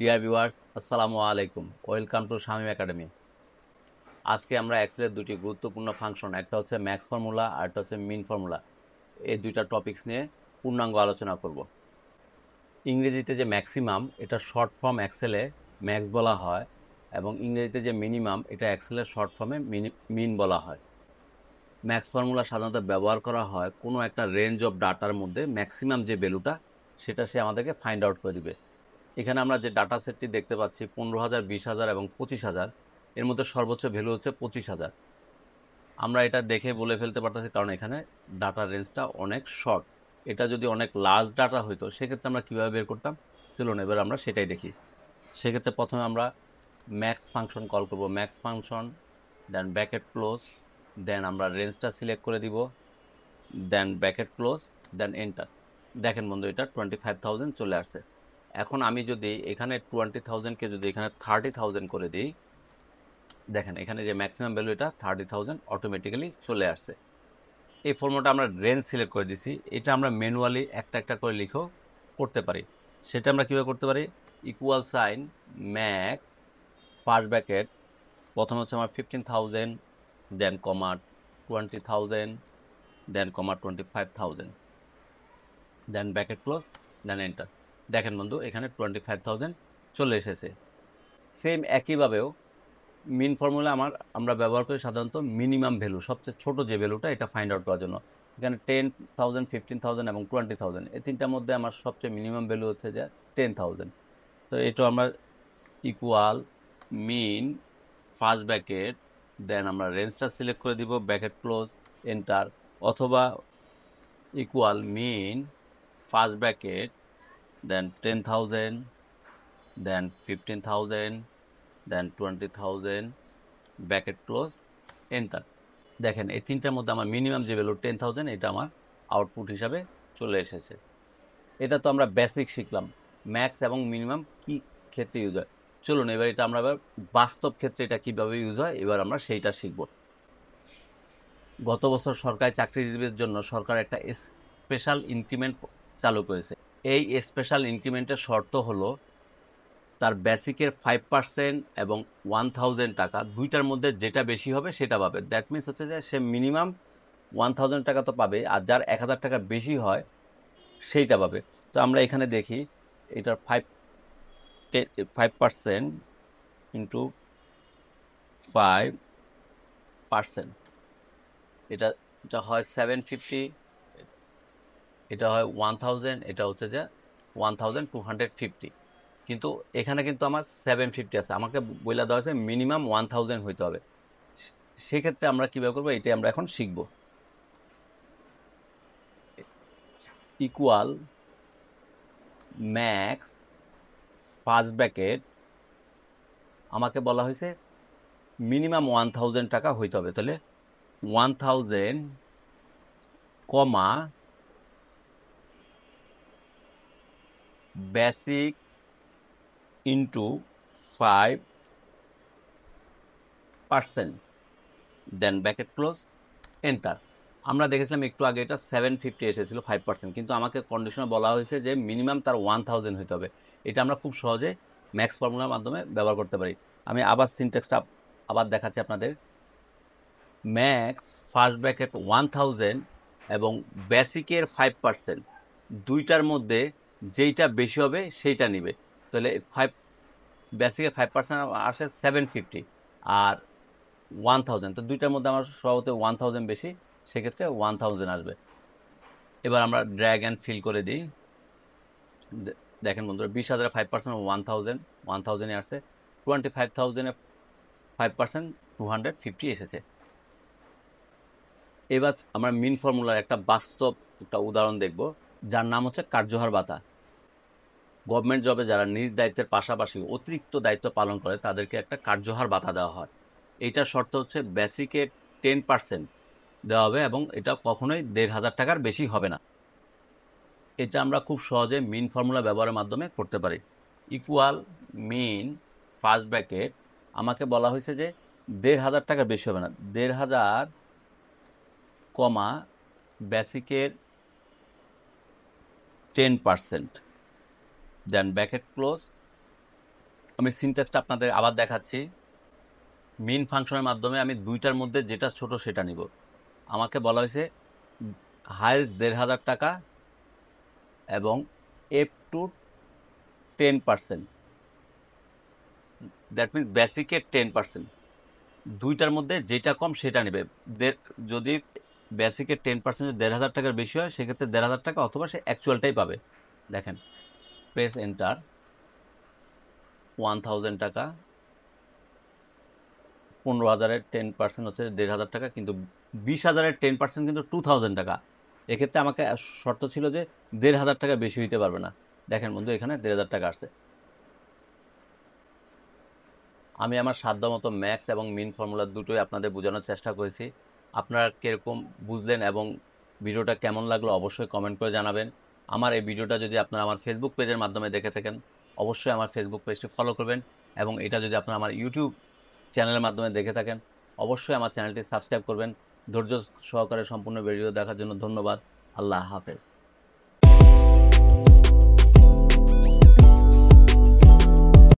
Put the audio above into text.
Dear viewers, আসসালামু আলাইকুম। Welcome to Shamim academy. আজকে আমরা এক্সেলের দুটি গুরুত্বপূর্ণ ফাংশন, একটা হচ্ছে ম্যাক্স ফর্মুলা আর একটা হচ্ছে মিন ফর্মুলা, এই দুইটা টপিকস নিয়ে পূর্ণাঙ্গ আলোচনা করব। ইংরেজিতে যে ম্যাক্সিমাম, এটা শর্ট ফর্ম এক্সেলে ম্যাক্স বলা হয়, এবং ইংরেজিতে যে মিনিমাম, এটা এক্সেলের শর্ট ফর্মে মিন বলা হয়। ম্যাক্স ফর্মুলা সাধারণত ব্যবহার করা হয় কোনো একটা রেঞ্জ অফ ডাটার মধ্যে ম্যাক্সিমাম যে ভ্যালুটা, সেটা সে আমাদেরকে ফাইন্ড আউট করে দিবে। এখানে আমরা যে ডাটা সেটটি দেখতে পাচ্ছি 15,000, 20,000 এবং 25,000, এর মধ্যে সর্বোচ্চ ভ্যালু হচ্ছে 25,000। আমরা এটা দেখে বলে ফেলতে পারতেছি কারণ এখানে ডাটা রেঞ্জটা অনেক শর্ট। এটা যদি অনেক লার্জ ডাটা হইতো সেক্ষেত্রে আমরা কীভাবে বের করতাম, চলুন এবার আমরা সেটাই দেখি। সেক্ষেত্রে প্রথমে আমরা ম্যাক্স ফাংশন কল করব, ম্যাক্স ফাংশন, দেন ব্র্যাকেট ক্লোজ, দেন আমরা রেঞ্জটা সিলেক্ট করে দিব, দেন ব্র্যাকেট ক্লোজ, দেন এন্টার। দেখেন বন্ধু, এটা 25,000 চলে আসছে। এখন আমি যদি এখানে 20,000-কে যদি এখানে 30,000 করে দিই, দেখেন এখানে যে ম্যাক্সিমাম ভ্যালু এটা 30,000 অটোমেটিক্যালি চলে আসছে। এই ফর্মুলাটা আমরা রেঞ্জ সিলেক্ট করে দিছি, এটা আমরা ম্যানুয়ালি একটা একটা করে লিখেও করতে পারি। সেটা আমরা কীভাবে করতে পারি, equal sign max first bracket, প্রথমে হচ্ছে আমার 15,000, then comma 20,000, then comma 25,000, then bracket close, then enter. দেখেন বন্ধু, এখানে 25,000 চলে এসেছে। সেম একইভাবেও মিন ফর্মুলা আমরা ব্যবহার করি সাধারণত মিনিমাম ভ্যালু, সবচেয়ে ছোট যে ভ্যালুটা, এটা ফাইন্ড আউট করার জন্য। এখানে 10,000, 15,000 এবং 20,000, এই তিনটার মধ্যে আমার সবচেয়ে মিনিমাম ভ্যালু হচ্ছে যে 10,000। তো এটা আমরা ইকুয়াল মিন ফার্স্ট ব্র্যাকেট, দেন আমরা রেঞ্জটা সিলেক্ট করে দিব, ব্র্যাকেট ক্লোজ, এন্টার, অথবা ইকুয়াল মিন ফার্স্ট ব্র্যাকেট, দেন 10,000, দেন 15,000, দেন 20,000, ব্র্যাকেট ক্লোজ, এন্টার। দেখেন এই তিনটার মধ্যে আমার মিনিমাম যে ভ্যালু 10,000, এটা আমার আউটপুট হিসাবে চলে এসেছে। এটা তো আমরা বেসিক শিখলাম, ম্যাক্স এবং মিনিমাম কি ক্ষেত্রে ইউজ হয়। চলুন এবার এটা আমরা এবার বাস্তব ক্ষেত্রে এটা কিভাবে ইউজ হয় এবার আমরা সেইটা শিখব। গত বছর সরকারি চাকরিজীবীদের জন্য সরকার একটা স্পেশাল ইনক্রিমেন্ট চালু করেছে। এই স্পেশাল ইনক্রিমেন্টের শর্ত হলো তার বেসিকের 5% এবং 1,000 টাকা, দুইটার মধ্যে যেটা বেশি হবে সেটা পাবে। দ্যাট মিনস হচ্ছে যে সে মিনিমাম 1,000 টাকা তো পাবে, আর যার 1,000 টাকা বেশি হয় সেইটা পাবে। তো আমরা এখানে দেখি এটার 5% ইন্টু 5%, এটা এটা হয় 750, এটা হয় 1,000, এটা হচ্ছে যে 1,250। কিন্তু এখানে কিন্তু আমার 750 আছে, আমাকে বইলা দেওয়া হয়েছে মিনিমাম 1,000 হইতে হবে। সেক্ষেত্রে আমরা কীভাবে করবো এটাই আমরা এখন শিখব। ইকুয়াল ম্যাক্স ফার্স্ট ব্র্যাকেট, আমাকে বলা হয়েছে মিনিমাম 1,000 টাকা হইতে হবে, তাহলে 1,000 কমা বেসিক ইন্টু 5%, দেন ব্র্যাকেট ক্লোজ, এন্টার। আমরা দেখেছিলাম একটু আগে এটা 750 এসেছিল 5%, কিন্তু আমাকে কন্ডিশনে বলা হয়েছে যে মিনিমাম তার 1,000 হইতে হবে। এটা আমরা খুব সহজে ম্যাক্স ফর্মুলার মাধ্যমে ব্যবহার করতে পারি। আমি আবার সিনট্যাক্সটা আবার দেখাচ্ছি আপনাদের। ম্যাক্স ফার্স্ট ব্র্যাকেট 1,000 এবং বেসিকের 5%, দুইটার মধ্যে যেইটা বেশি হবে সেইটা নিবে। তাহলে বেসিকের 5% আসে 750 আর 1,000, তো দুইটার মধ্যে আমার স্বভাবত 1,000 বেশি, সেক্ষেত্রে 1,000 আসবে। এবার আমরা ড্র্যাগ অ্যান্ড ফিল করে দিই। দেখেন বন্ধুরা, 20,000 5% 1,000, 1,000-ই আসছে। 25,000 5% 250 এসেছে। এবার আমরা মিন ফর্মুলার একটা বাস্তব একটা উদাহরণ দেখব, যার নাম হচ্ছে কার্যহার ভাতা। গভর্নমেন্ট জবে যারা নিজ দায়িত্বের পাশাপাশি অতিরিক্ত দায়িত্ব পালন করে তাদেরকে একটা কার্যহার ভাতা দেওয়া হয়। এইটার শর্ত হচ্ছে বেসিকে 10% দেওয়া হবে এবং এটা কখনোই 1,500 টাকার বেশি হবে না। এটা আমরা খুব সহজে মিন ফর্মুলা ব্যবহারের মাধ্যমে করতে পারি। ইকুয়াল মিন ফার্স্ট ব্র্যাকেট, আমাকে বলা হয়েছে যে 1,500 টাকার বেশি হবে না, 1,500 কমা বেসিকের 10%, দেন ব্র্যাকেট ক্লোজ, আমি সিনট্যাক্সটা আপনাদের আবার দেখাচ্ছি। মেইন ফাংশনের মাধ্যমে আমি দুইটার মধ্যে যেটা ছোট সেটা নিব। আমাকে বলা হয়েছে হাইয়েস্ট ১,৫০০ টাকা এবং এপ টু 10%, দ্যাট মিনস বেসিকের 10%। দুইটার মধ্যে যেটা কম সেটা নেবে। যদি বেসিকের 10% ১,৫০০ টাকার বেশি হয় সেক্ষেত্রে ১,৫০০ টাকা, অথবা সে অ্যাকচুয়ালটাই পাবে। দেখেন, প্রেস এন্টার, 1,000 টাকা, ১৫,০০০-এর 10% হচ্ছে ১,৫০০ টাকা, কিন্তু ২০,০০০-এর 10% কিন্তু 2,000 টাকা। এক্ষেত্রে আমাকে শর্ত ছিল যে ১,৫০০ টাকা বেশি হইতে পারবে না। দেখেন বন্ধু, এখানে ১,৫০০ টাকা আসছে। আমি আমার সাধ্যমতো ম্যাক্স এবং মিন ফর্মুলা দুটোই আপনাদের বোঝানোর চেষ্টা করেছি। আপনারা কীরকম বুঝলেন এবং ভিডিওটা কেমন লাগলো অবশ্যই কমেন্ট করে জানাবেন। আমার এই ভিডিওটা যদি আপনারা আমার ফেসবুক পেজের মাধ্যমে দেখে থাকেন, অবশ্যই আমার ফেসবুক পেজটি ফলো করবেন, এবং এটা যদি আপনারা আমার ইউটিউব চ্যানেলের মাধ্যমে দেখে থাকেন অবশ্যই আমার চ্যানেলটি সাবস্ক্রাইব করবেন। ধৈর্য সহকারে সম্পূর্ণ ভিডিও দেখার জন্য ধন্যবাদ। আল্লাহ হাফেজ।